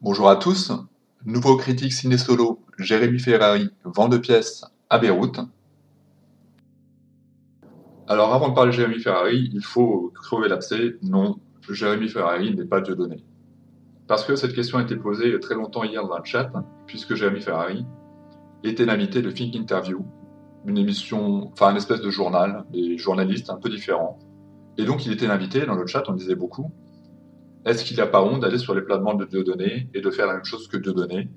Bonjour à tous, nouveau critique ciné-solo, Jérémy Ferrari vend deux pièces à Beyrouth. Alors avant de parler de Jérémy Ferrari, il faut crever l'abcès, non, Jérémy Ferrari n'est pas Dieudonné. Parce que cette question a été posée très longtemps hier dans le chat, puisque Jérémy Ferrari était l'invité de Think Interview, une émission, enfin une espèce de journal, des journalistes un peu différents. Et donc il était l'invité, dans le chat on disait beaucoup, est-ce qu'il n'a pas honte d'aller sur les plates-bandes de Dieudonné et de faire la même chose que Dieudonné?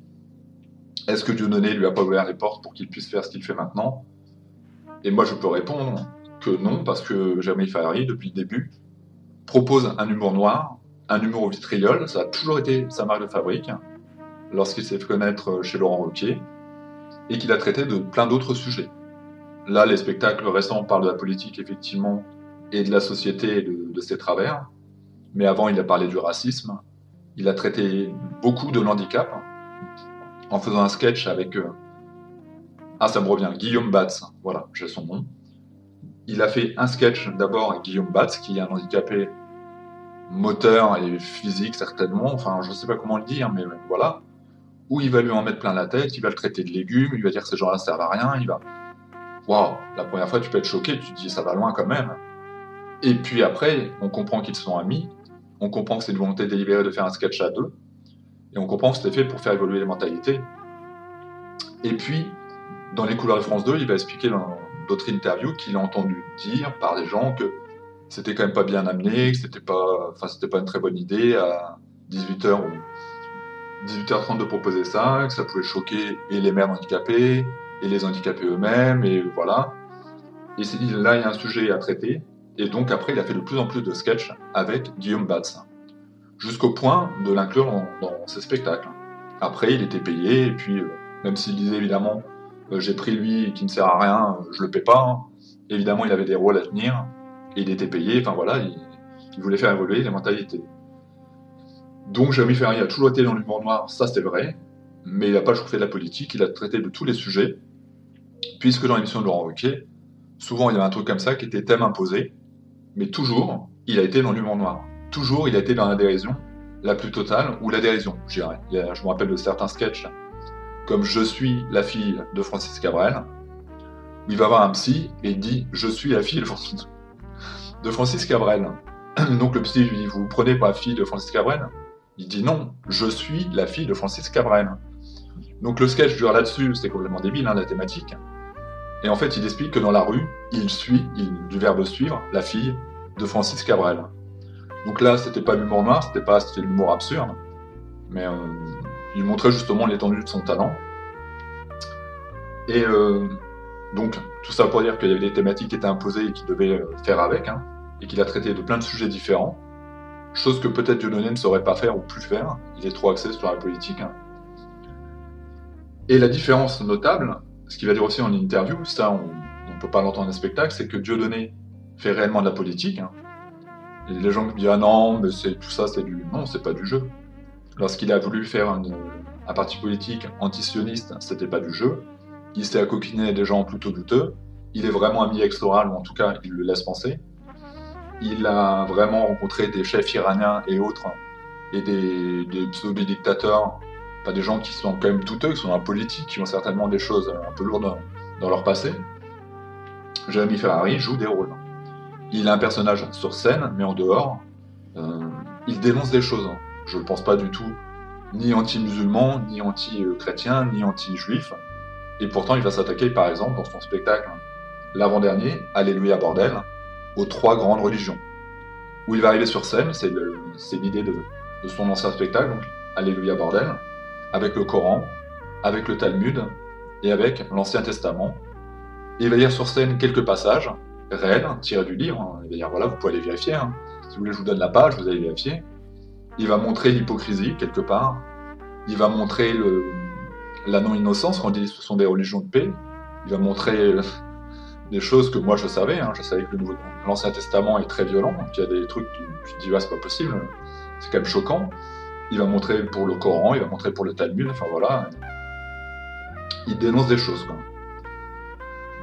Est-ce que Dieudonné lui a pas ouvert les portes pour qu'il puisse faire ce qu'il fait maintenant? Et moi je peux répondre que non, parce que Jérémy Ferrari, depuis le début, propose un humour noir, un humour au vitriol, ça a toujours été sa marque de fabrique, lorsqu'il s'est fait connaître chez Laurent Ruquier, et qu'il a traité de plein d'autres sujets. Là, les spectacles récents parlent de la politique, effectivement, et de la société et de ses travers, mais avant il a parlé du racisme, il a traité beaucoup de l'handicap, en faisant un sketch avec... ça me revient, Guillaume Batz, voilà, j'ai son nom. Il a fait un sketch d'abord avec Guillaume Batz, qui est un handicapé moteur et physique certainement, enfin je sais pas comment le dire, mais voilà, où il va lui en mettre plein la tête, il va le traiter de légumes, il va dire que ces gens-là servent à rien, il va... Waouh, la première fois tu peux être choqué, tu te dis ça va loin quand même. Et puis après, on comprend qu'ils sont amis, on comprend que c'est une volonté délibérée de faire un sketch à deux, et on comprend que c'était fait pour faire évoluer les mentalités. Et puis, dans les couloirs de France 2, il va expliquer dans d'autres interviews qu'il a entendu dire par des gens que c'était quand même pas bien amené, que c'était pas une très bonne idée à 18h ou 18h30 de proposer ça, que ça pouvait choquer et les mères handicapées, et les handicapés eux-mêmes, et voilà. Et il s'est dit, là, il y a un sujet à traiter, et donc après, il a fait de plus en plus de sketchs avec Guillaume Batz, jusqu'au point de l'inclure dans ses spectacles. Après, il était payé, et puis, même s'il disait évidemment, j'ai pris lui qui ne sert à rien, je le paie pas, hein. Évidemment, il avait des rôles à tenir, et il était payé, enfin voilà, il voulait faire évoluer les mentalités. Donc Jérémy Ferrari a toujours été dans l'humour noir, ça c'est vrai, mais il n'a pas toujours fait de la politique, il a traité de tous les sujets, puisque dans l'émission de Laurent Ruquier, souvent il y avait un truc comme ça qui était thème imposé, mais toujours, il a été dans l'humour noir. Toujours, il a été dans la dérision la plus totale, ou la dérision, je dirais. Je me rappelle de certains sketchs, comme Je suis la fille de Francis Cabrel, où il va voir un psy et il dit « Je suis la fille de Francis Cabrel ». Donc le psy lui dit « Vous vous prenez pour la fille de Francis Cabrel ?» Il dit « Non, je suis la fille de Francis Cabrel ». Donc le sketch dure là-dessus, c'est complètement débile, la thématique. Et en fait, il explique que dans la rue, il suit, du verbe suivre, la fille de Francis Cabrel. Donc là, c'était pas l'humour noir, c'était de l'humour absurde, mais il montrait justement l'étendue de son talent. Et donc, tout ça pour dire qu'il y avait des thématiques qui étaient imposées et qu'il devait faire avec, hein, et qu'il a traité de plein de sujets différents, chose que peut-être Dieudonné ne saurait pas faire ou plus faire, il est trop axé sur la politique. Hein. Et la différence notable, ce qu'il va dire aussi en interview, ça on ne peut pas l'entendre dans les spectacles, c'est que Dieudonné fait réellement de la politique. Hein. Et les gens me disent « Ah non, mais tout ça c'est du... » Non, c'est pas du jeu. Lorsqu'il a voulu faire un parti politique anti-sioniste, c'était pas du jeu. Il s'est accoquiné des gens plutôt douteux. Il est vraiment ami electoral, ou en tout cas, il le laisse penser. Il a vraiment rencontré des chefs iraniens et autres, et des pseudo-dictateurs, pas des gens qui sont quand même douteux, qui sont dans la politique, qui ont certainement des choses un peu lourdes dans leur passé. Jérémy Ferrari joue des rôles. Il a un personnage sur scène, mais en dehors, il dénonce des choses. Je ne pense pas du tout ni anti-musulman, ni anti-chrétien, ni anti-juif. Et pourtant, il va s'attaquer, par exemple, dans son spectacle, l'avant-dernier, Alléluia Bordel, aux trois grandes religions. Où il va arriver sur scène, c'est l'idée de son ancien spectacle, donc Alléluia Bordel, avec le Coran, avec le Talmud, et avec l'Ancien Testament. Et il va lire sur scène quelques passages, réels, tirés du livre. Hein. Il va dire, voilà, vous pouvez aller vérifier. Hein. Si vous voulez, je vous donne la page, vous allez vérifier. Il va montrer l'hypocrisie, quelque part. Il va montrer la non-innocence, quand on dit que ce sont des religions de paix. Il va montrer des choses que moi je savais. Hein. Je savais que l'Ancien Testament est très violent, donc il y a des trucs que tu te dis, c'est pas possible, c'est quand même choquant. Il va montrer pour le Coran, il va montrer pour le Talmud, enfin voilà. Il dénonce des choses, quoi.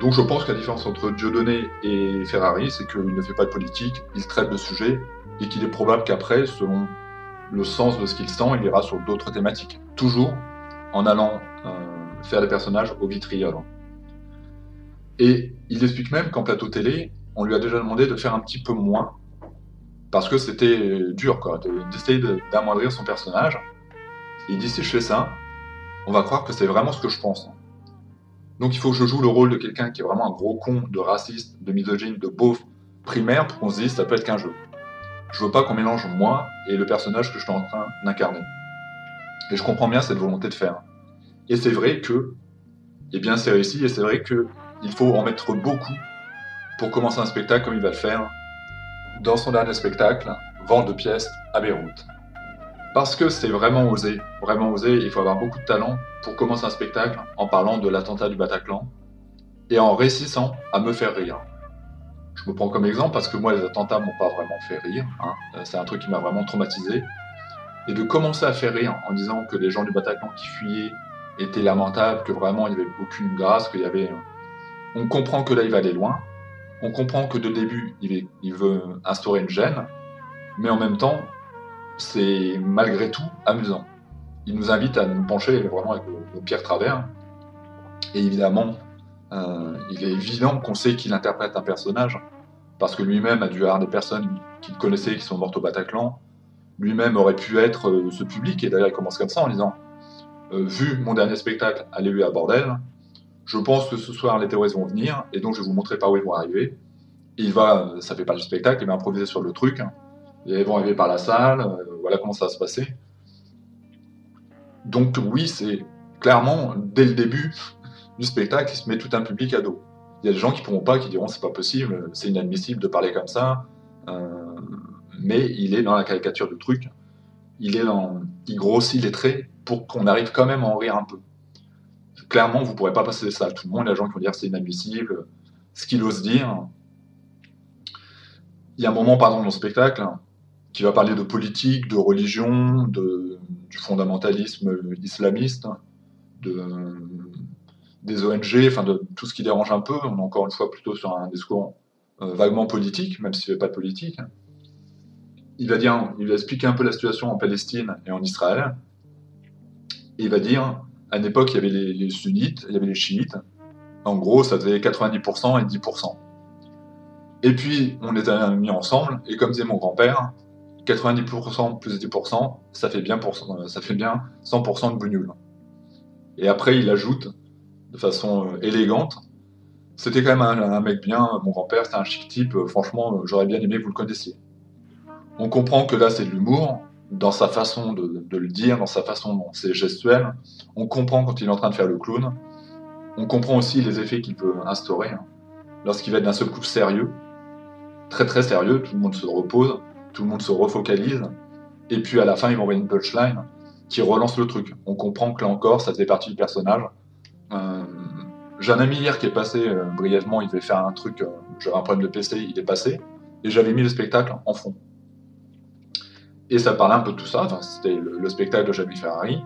Donc je pense que la différence entre Dieudonné et Ferrari, c'est qu'il ne fait pas de politique, il traite de sujets, et qu'il est probable qu'après, selon le sens de ce qu'il sent, il ira sur d'autres thématiques. Toujours en allant faire des personnages au vitriol. Et il explique même qu'en plateau télé, on lui a déjà demandé de faire un petit peu moins, parce que c'était dur, quoi, d'essayer d'amoindrir son personnage. Et il dit, si je fais ça, on va croire que c'est vraiment ce que je pense. Donc il faut que je joue le rôle de quelqu'un qui est vraiment un gros con, de raciste, de misogyne, de beauf primaire, pour qu'on se dise, ça peut être qu'un jeu. Je veux pas qu'on mélange moi et le personnage que je suis en train d'incarner. Et je comprends bien cette volonté de faire. Et c'est vrai que, eh bien c'est réussi, et c'est vrai qu'il faut en mettre beaucoup pour commencer un spectacle comme il va le faire dans son dernier spectacle, Vente de pièces à Beyrouth. Parce que c'est vraiment osé, il faut avoir beaucoup de talent pour commencer un spectacle en parlant de l'attentat du Bataclan et en réussissant à me faire rire. Je me prends comme exemple parce que moi les attentats m'ont pas vraiment fait rire, c'est un truc qui m'a vraiment traumatisé. Et de commencer à faire rire en disant que les gens du Bataclan qui fuyaient étaient lamentables, que vraiment il n'y avait aucune grâce, qu'il y avait... On comprend que là il va aller loin, on comprend que de début il veut instaurer une gêne, mais en même temps c'est malgré tout amusant. Il nous invite à nous pencher vraiment avec le pire travers, et évidemment il est évident qu'on sait qu'il interprète un personnage, parce que lui-même a dû avoir des personnes qu'il connaissait qui sont mortes au Bataclan. Lui-même aurait pu être ce public, et d'ailleurs il commence comme ça en disant vu mon dernier spectacle, allez-lui à bordel, je pense que ce soir les terroristes vont venir, et donc je vais vous montrer par où ils vont arriver. Et il va, ça fait pas du spectacle, il va improviser sur le truc, et ils vont arriver par la salle, voilà comment ça va se passer. Donc oui, c'est clairement, dès le début du spectacle, il se met tout un public à dos. Il y a des gens qui pourront pas, qui diront c'est pas possible, c'est inadmissible de parler comme ça, mais il est dans la caricature du truc, il grossit les traits pour qu'on arrive quand même à en rire un peu. Clairement, vous pourrez pas passer ça à tout le monde, il y a des gens qui vont dire c'est inadmissible, ce qu'il ose dire. Il y a un moment, par exemple, dans le spectacle, qui va parler de politique, de religion, du fondamentalisme islamiste, des ONG, enfin de tout ce qui dérange un peu. On est encore une fois plutôt sur un discours vaguement politique, même s'il n'y avait pas de politique. Il va expliquer un peu la situation en Palestine et en Israël. Et il va dire, à une époque, il y avait les sunnites, il y avait les chiites. En gros, ça faisait 90% et 10%. Et puis, on les a mis ensemble, et comme disait mon grand-père, 90% plus 10%, ça fait bien 100% de bougnoul. Et après, il ajoute, de façon élégante, c'était quand même un mec bien, mon grand-père, c'était un chic type, franchement, j'aurais bien aimé que vous le connaissiez. On comprend que là, c'est de l'humour, dans sa façon de le dire, dans sa façon dont c'est gestuel. On comprend quand il est en train de faire le clown. On comprend aussi les effets qu'il peut instaurer, lorsqu'il va être d'un seul coup sérieux, très très sérieux, tout le monde se repose, tout le monde se refocalise, et puis à la fin, ils vont envoyer une punchline qui relance le truc. On comprend que là encore, ça faisait partie du personnage. J'ai un ami hier qui est passé brièvement, il devait faire un truc, j'avais un problème de PC, il est passé, et j'avais mis le spectacle en fond. Et ça parlait un peu de tout ça, enfin, c'était le spectacle de Jamie Ferrari.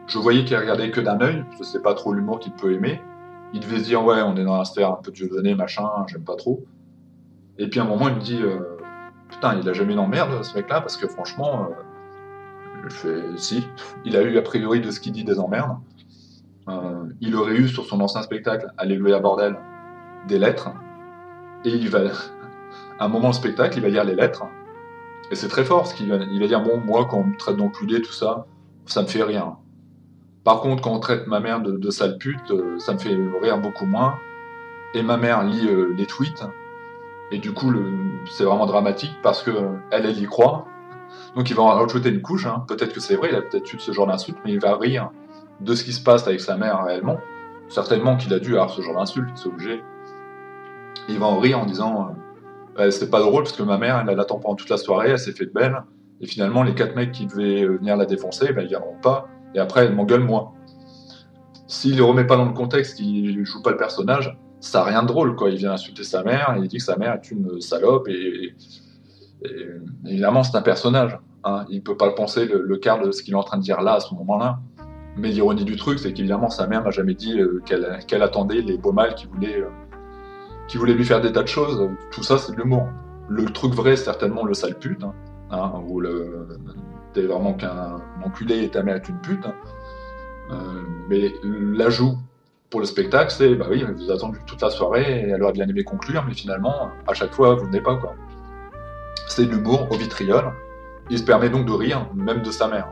Je voyais qu'il regardait que d'un œil, je sais pas trop l'humour qu'il peut aimer. Il devait se dire, ouais, on est dans la sphère un peu de Dieudonné, machin, j'aime pas trop. Et puis à un moment, il me dit, putain, il a jamais eu d'emmerde, ce mec-là, parce que franchement, je fais, si, il a eu a priori de ce qu'il dit des emmerdes. Il aurait eu sur son ancien spectacle, Alléluia bordel, des lettres, et il va, à un moment du spectacle, il va lire les lettres, et c'est très fort, parce qu'il va dire, bon, moi, quand on me traite d'enculé, tout ça, ça me fait rien. Par contre, quand on traite ma mère de sale pute, ça me fait rire beaucoup moins, et ma mère lit les tweets, et du coup, c'est vraiment dramatique, parce que elle y croit, donc il va en rajouter une couche, peut-être que c'est vrai, il a peut-être eu ce genre d'insulte, mais il va rire de ce qui se passe avec sa mère réellement, certainement qu'il a dû avoir ce genre d'insulte, c'est obligé. Il va en rire en disant c'est pas drôle parce que ma mère elle l'attend pendant toute la soirée, elle s'est fait de belle, et finalement les 4 mecs qui devaient venir la défoncer, ils viendront pas, et après elle m'engueule moi. S'il ne remet pas dans le contexte, qu'il joue pas le personnage, ça n'a rien de drôle, quoi. Il vient insulter sa mère, et il dit que sa mère est une salope, et évidemment c'est un personnage, il peut pas le penser le quart de ce qu'il est en train de dire là à ce moment-là. Mais l'ironie du truc, c'est qu'évidemment, sa mère n'a jamais dit qu'elle attendait les beaux mâles qui voulaient lui faire des tas de choses. Tout ça, c'est de l'humour. Le truc vrai, c'est certainement le sale pute, ou t'es vraiment qu'un enculé et ta mère est une pute. Mais l'ajout pour le spectacle, c'est bah oui, vous avez attendu toute la soirée et elle aurait bien aimé conclure, mais finalement, à chaque fois, vous venez pas, quoi. C'est de l'humour au vitriol. Il se permet donc de rire, même de sa mère.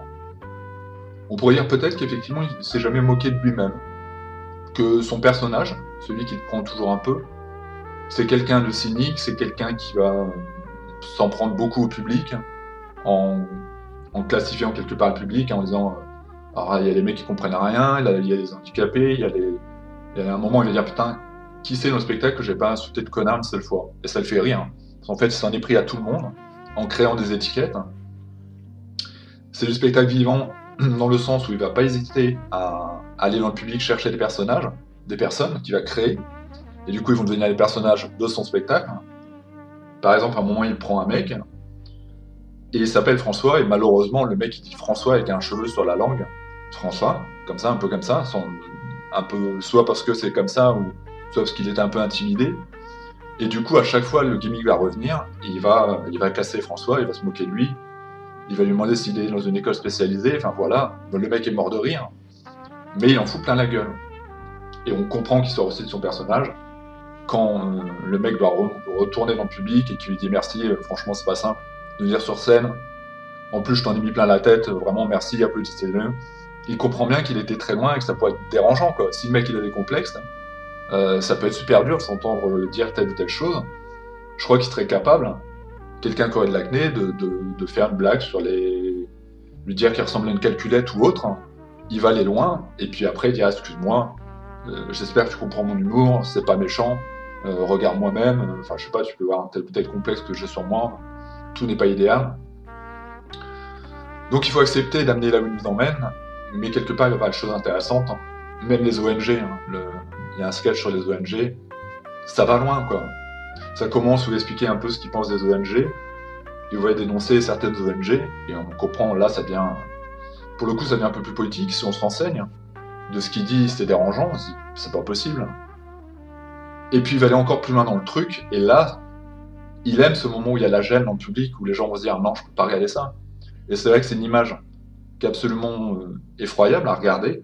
On pourrait dire peut-être qu'effectivement, il s'est jamais moqué de lui-même. Que son personnage, celui qui le prend toujours un peu, c'est quelqu'un de cynique, c'est quelqu'un qui va s'en prendre beaucoup au public, en, en classifiant quelque part le public, en disant alors il y a les mecs qui comprennent rien, il y a les handicapés, il y a un moment où il va dire putain, qui c'est dans le spectacle que j'ai pas insulté de connard une seule fois? Et ça le fait rire. En fait, il s'en est pris à tout le monde, en créant des étiquettes. C'est du spectacle vivant, dans le sens où il va pas hésiter à aller dans le public chercher des personnages, des personnes qu'il va créer, et du coup ils vont devenir les personnages de son spectacle. Par exemple, à un moment il prend un mec, et il s'appelle François, et malheureusement le mec il dit François avec un cheveu sur la langue, François, comme ça, un peu comme ça, un peu, soit parce que c'est comme ça, ou soit parce qu'il était un peu intimidé. Et du coup, à chaque fois, le gimmick va revenir, et il va casser François, il va se moquer de lui, il va lui demander s'il est dans une école spécialisée, enfin voilà, le mec est mort de rire, mais il en fout plein la gueule. Et on comprend qu'il sort aussi de son personnage, quand le mec doit retourner dans le public et qu'il lui dit merci, franchement c'est pas simple de venir sur scène, en plus je t'en ai mis plein la tête, vraiment merci, applaudissez-le. Il comprend bien qu'il était très loin et que ça pourrait être dérangeant, quoi. Si le mec il a des complexes, ça peut être super dur de s'entendre dire telle ou telle chose. Je crois qu'il serait capable, quelqu'un qui aurait de l'acné, de faire une blague sur lui dire qu'il ressemble à une calculette ou autre. Il va aller loin, et puis après il dira excuse-moi, j'espère que tu comprends mon humour, c'est pas méchant, regarde moi-même, enfin je sais pas, tu peux voir un tel ou tel complexe que j'ai sur moi, tout n'est pas idéal. Donc il faut accepter d'amener là où il nous emmène, mais quelque part il y aura des choses intéressantes, même les ONG, hein, il y a un sketch sur les ONG, ça va loin quoi. Ça commence où il expliquer un peu ce qu'il pense des ONG, il va dénoncer certaines ONG, et on comprend, là ça devient, pour le coup ça devient un peu plus politique, si on se renseigne, de ce qu'il dit c'est dérangeant, c'est pas possible. Et puis il va aller encore plus loin dans le truc, et là, il aime ce moment où il y a la gêne dans le public, où les gens vont se dire non, je peux pas regarder ça. Et c'est vrai que c'est une image qui est absolument effroyable à regarder,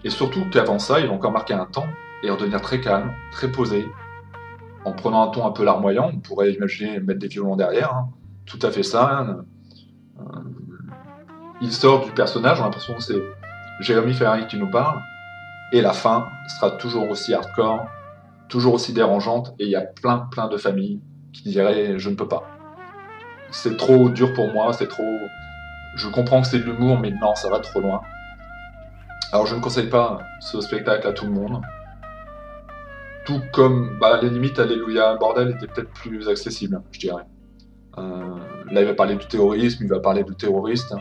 et surtout qu'avant ça, il va encore marquer un temps, et redevenir très calme, très posé, en prenant un ton un peu larmoyant, on pourrait imaginer mettre des violons derrière, hein, tout à fait ça. Il sort du personnage, on a l'impression que c'est Jérémy Ferrari qui nous parle, et la fin sera toujours aussi hardcore, toujours aussi dérangeante, et il y a plein de familles qui diraient je ne peux pas. C'est trop dur pour moi, c'est trop. Je comprends que c'est de l'humour, mais non, ça va trop loin. Alors je ne conseille pas ce spectacle à tout le monde. Tout comme, à la limite, Alléluia, Bordel était peut-être plus accessible, je dirais. Là, il va parler du terrorisme, il va parler de terroristes,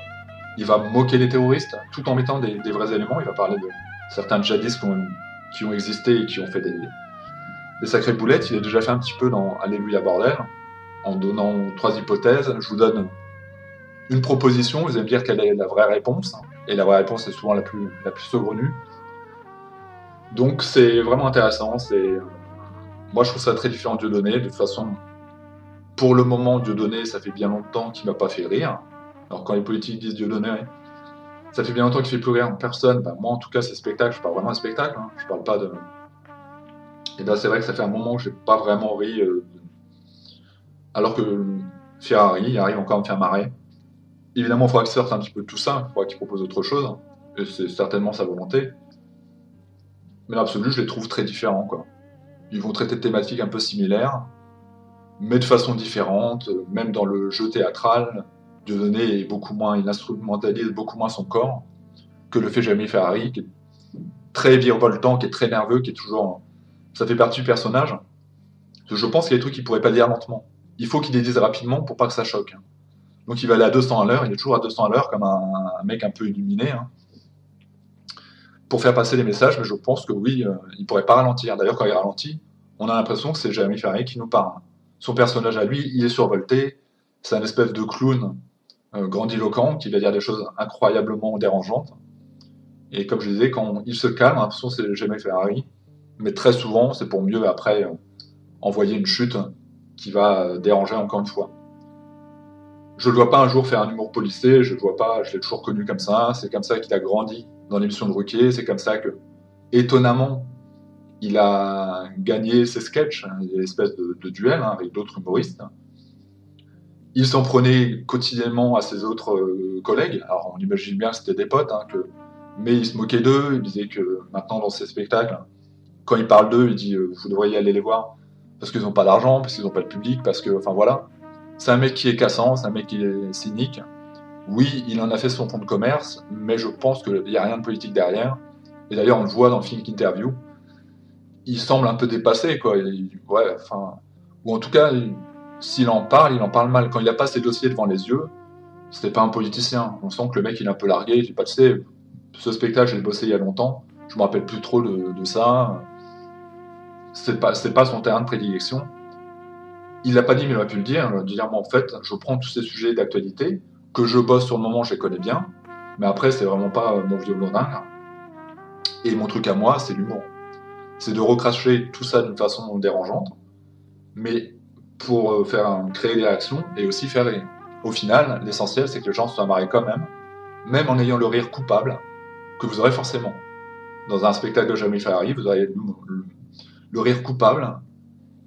il va moquer les terroristes, tout en mettant des vrais éléments. Il va parler de certains djihadistes qui ont existé et qui ont fait des sacrées boulettes. Il a déjà fait un petit peu dans Alléluia Bordel, en donnant 3 hypothèses. Je vous donne une proposition, vous allez me dire quelle est la vraie réponse, et la vraie réponse est souvent la plus saugrenue. Donc c'est vraiment intéressant, moi je trouve ça très différent de Dieudonné. De toute façon, pour le moment, Dieudonné, ça fait bien longtemps qu'il m'a pas fait rire. Alors quand les politiques disent Dieudonné, ça fait bien longtemps qu'il fait plus rire personne. Moi en tout cas, c'est spectacle, je parle vraiment de spectacle, hein. Je parle pas de... Et là c'est vrai que ça fait un moment que j'ai pas vraiment ri, alors que Ferrari, il arrive encore à me faire marrer. Évidemment, il faudra qu'il sorte un petit peu de tout ça, il faudra qu'il propose autre chose, et c'est certainement sa volonté. Mais dans l'absolu, je les trouve très différents, quoi. Ils vont traiter de thématiques un peu similaires, mais de façon différente, même dans le jeu théâtral, Dieudonné est beaucoup moins, il instrumentalise beaucoup moins son corps que le fait Jérémy Ferrari, qui est très virevoltant, qui est très nerveux, qui est toujours... Ça fait partie du personnage. Je pense qu'il y a des trucs qu'il pourrait pas dire lentement. Il faut qu'il les dise rapidement pour pas que ça choque. Donc il va aller à 200 à l'heure, il est toujours à 200 à l'heure comme un mec un peu illuminé, hein, pour faire passer les messages, mais je pense que oui, il pourrait pas ralentir. D'ailleurs, quand il ralentit, on a l'impression que c'est Jérémy Ferrari qui nous parle. Son personnage à lui, il est survolté, c'est un espèce de clown grandiloquent qui va dire des choses incroyablement dérangeantes. Et comme je disais, quand il se calme, on a l'impression que c'est Jérémy Ferrari, mais très souvent, c'est pour mieux après envoyer une chute qui va déranger encore une fois. Je le vois pas un jour faire un humour policier, je le vois pas, je l'ai toujours connu comme ça, c'est comme ça qu'il a grandi dans l'émission de Ruquier, c'est comme ça que, étonnamment, il a gagné ses sketchs, hein, il y a une espèce de duel hein, avec d'autres humoristes. Il s'en prenait quotidiennement à ses autres collègues, alors on imagine bien que c'était des potes, hein, mais il se moquait d'eux, il disait que maintenant dans ses spectacles, quand il parle d'eux, il dit vous devriez aller les voir, parce qu'ils n'ont pas d'argent, parce qu'ils n'ont pas de public, parce que, enfin voilà. C'est un mec qui est cassant, c'est un mec qui est cynique. Oui, il en a fait son fonds de commerce, mais je pense qu'il n'y a rien de politique derrière. Et d'ailleurs, on le voit dans le film Interview, il semble un peu dépassé, quoi. Ouais, enfin, ou en tout cas, s'il en parle, il en parle mal. Quand il n'a pas ses dossiers devant les yeux, c'était pas un politicien. On sent que le mec, il est un peu largué. Il dit pas, tu sais, ce spectacle, j'ai bossé il y a longtemps. Je me rappelle plus trop de ça. C'est pas son terrain de prédilection. Il l'a pas dit, mais il aurait pu le dire. De dire, moi, en fait, je prends tous ces sujets d'actualité, que je bosse sur le moment, je les connais bien. Mais après, c'est vraiment pas mon violon dingue. Et mon truc à moi, c'est l'humour. C'est de recracher tout ça d'une façon dérangeante, mais pour créer des réactions et aussi faire rire. Au final, l'essentiel, c'est que les gens se soient marrés quand même en ayant le rire coupable, que vous aurez forcément. Dans un spectacle de Jérémy Ferrari, vous aurez le rire coupable.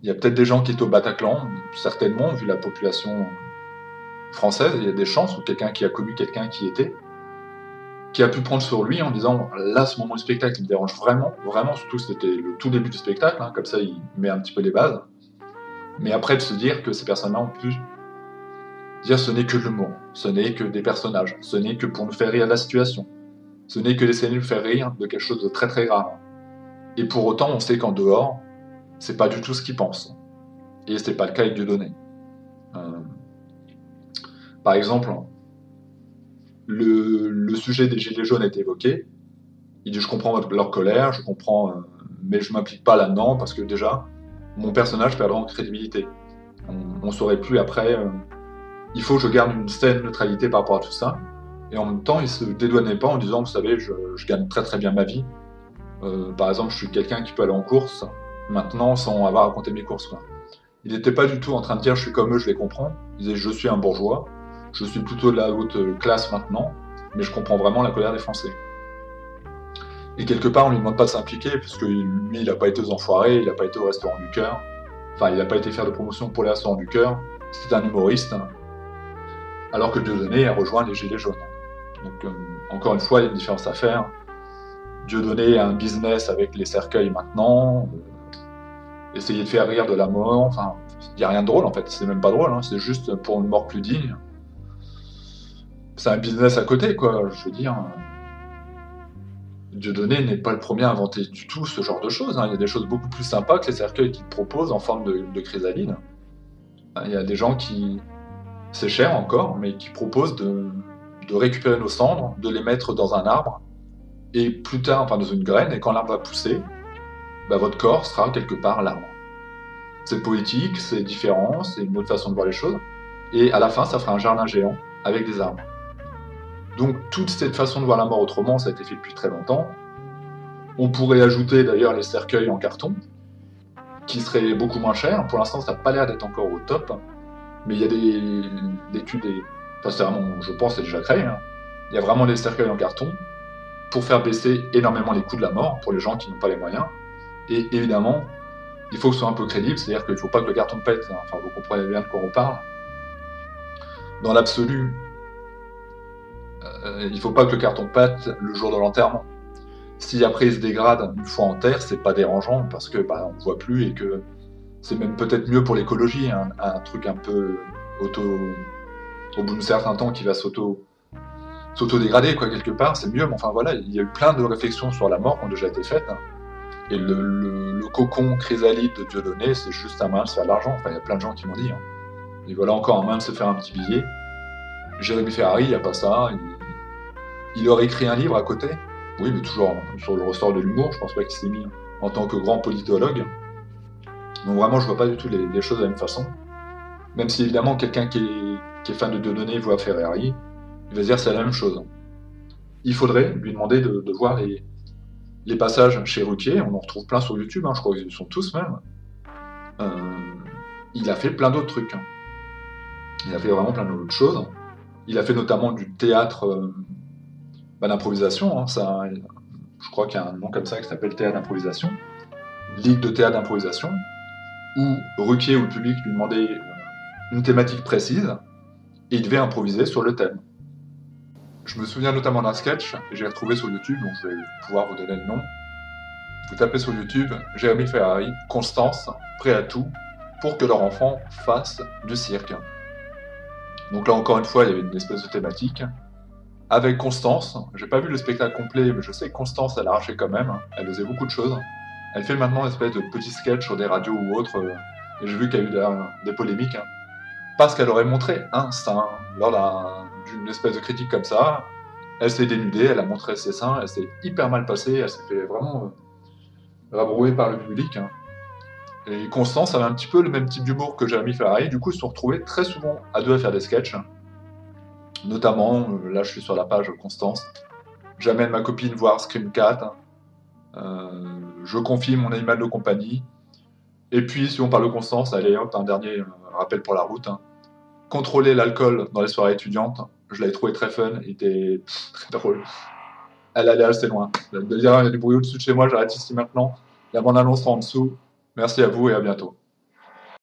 Il y a peut-être des gens qui étaient au Bataclan, certainement, vu la population française, il y a des chances, ou quelqu'un qui a connu quelqu'un qui y était, qui a pu prendre sur lui en disant là, ce moment du spectacle, il me dérange vraiment, vraiment, surtout c'était le tout début du spectacle, hein, comme ça il met un petit peu les bases. Mais après de se dire que ces personnes-là ont pu dire ce n'est que de l'humour, ce n'est que des personnages, ce n'est que pour nous faire rire de la situation, ce n'est que d'essayer de nous faire rire de quelque chose de très très grave. Et pour autant, on sait qu'en dehors, c'est pas du tout ce qu'ils pensent. Et c'est pas le cas avec Dieudonné. Par exemple, le sujet des Gilets jaunes est évoqué. Il dit je comprends leur colère, je comprends, mais je m'implique pas là-dedans parce que déjà, mon personnage perdra en crédibilité. On ne saurait plus après. Il faut que je garde une saine neutralité par rapport à tout ça. Et en même temps, il se dédouanait pas en disant vous savez, je gagne très très bien ma vie. Par exemple, je suis quelqu'un qui peut aller en course maintenant sans avoir raconté mes courses. Quoi. Il n'était pas du tout en train de dire je suis comme eux, je les comprends. Il disait je suis un bourgeois, je suis plutôt de la haute classe maintenant, mais je comprends vraiment la colère des Français. Et quelque part, on lui demande pas de s'impliquer, parce que lui, il n'a pas été aux Enfoirés, il n'a pas été au Restaurant du Cœur, enfin, il n'a pas été faire de promotion pour les Restaurants du Cœur, c'était un humoriste, alors que Dieudonné a rejoint les Gilets jaunes. Donc, encore une fois, il y a une différence à faire. Dieudonné a un business avec les cercueils maintenant, essayer de faire rire de la mort, enfin, il n'y a rien de drôle en fait, c'est même pas drôle, hein, c'est juste pour une mort plus digne. C'est un business à côté, quoi, je veux dire. Dieudonné n'est pas le premier à inventer du tout ce genre de choses. Hein. Il y a des choses beaucoup plus sympas que les cercueils qu'il propose en forme de chrysalide. Il y a des gens qui, c'est cher encore, mais qui proposent de récupérer nos cendres, de les mettre dans un arbre, et plus tard, enfin dans une graine, et quand l'arbre va pousser, bah, votre corps sera quelque part l'arbre. C'est poétique, c'est différent, c'est une autre façon de voir les choses, et à la fin, ça fera un jardin géant avec des arbres. Donc toute cette façon de voir la mort autrement, ça a été fait depuis très longtemps. On pourrait ajouter d'ailleurs les cercueils en carton, qui seraient beaucoup moins chers. Pour l'instant, ça n'a pas l'air d'être encore au top, mais il y a des études, enfin c'est vraiment, je pense, c'est déjà créé. Hein. Il y a vraiment des cercueils en carton pour faire baisser énormément les coûts de la mort pour les gens qui n'ont pas les moyens. Et évidemment, il faut que ce soit un peu crédible, c'est-à-dire qu'il ne faut pas que le carton pète. Hein. Enfin, vous comprenez bien de quoi on parle. Dans l'absolu, il ne faut pas que le carton pète le jour de l'enterrement. Si après il se dégrade une fois en terre, c'est pas dérangeant parce que bah, on ne voit plus et que c'est même peut-être mieux pour l'écologie, hein, un truc un peu au bout d'un certain temps qui va s'auto-dégrader quoi quelque part, c'est mieux. Mais enfin voilà, il y a eu plein de réflexions sur la mort qui ont déjà été faites. Hein. Et le cocon chrysalide de Dieudonné, c'est juste un moyen de se faire de l'argent. Enfin, il y a plein de gens qui m'ont dit. Hein. Et voilà encore un moyen de se faire un petit billet. Jérémy Ferrari, il n'y a pas ça. Il aurait écrit un livre à côté. Oui, mais toujours sur le ressort de l'humour. Je pense pas qu'il s'est mis en tant que grand politologue. Donc vraiment, je vois pas du tout les choses de la même façon. Même si évidemment, quelqu'un qui est fan de Dieudonné voit Ferrari, il va se dire c'est la même chose. Il faudrait lui demander de voir les passages chez Ruquier. On en retrouve plein sur YouTube, hein, je crois qu'ils sont tous même. Il a fait plein d'autres trucs. Hein. Il a fait vraiment plein d'autres choses. Il a fait notamment du théâtre d'improvisation. Hein, je crois qu'il y a un nom comme ça qui s'appelle théâtre d'improvisation. Ligue de théâtre d'improvisation, où Ruquier ou le public lui demandait une thématique précise et il devait improviser sur le thème. Je me souviens notamment d'un sketch que j'ai retrouvé sur YouTube, donc je vais pouvoir vous donner le nom. Vous tapez sur YouTube Jérémy Ferrari, Constance, prêt à tout pour que leur enfant fasse du cirque. Donc là encore une fois, il y avait une espèce de thématique. Avec Constance, j'ai pas vu le spectacle complet, mais je sais que Constance, elle a arraché quand même. Elle faisait beaucoup de choses. Elle fait maintenant une espèce de petits sketchs sur des radios ou autres. Et j'ai vu qu'il y a eu des polémiques. Parce qu'elle aurait montré un sein lors d'une espèce de critique comme ça. Elle s'est dénudée, elle a montré ses seins, elle s'est hyper mal passée, elle s'est fait vraiment rabrouée par le public. Et Constance avait un petit peu le même type d'humour que Jérémy Ferrari, du coup ils se sont retrouvés très souvent à deux à faire des sketchs. Notamment, là je suis sur la page Constance, j'amène ma copine voir Scream 4, je confie mon animal de compagnie, et puis si on parle de Constance, allez hop, un dernier rappel pour la route. Contrôler l'alcool dans les soirées étudiantes, je l'avais trouvé très fun, il était très drôle. Elle allait assez loin. De dire il y a du bruit au-dessus de chez moi, j'arrête ici maintenant. La bande-annonce sera en dessous. Merci à vous et à bientôt.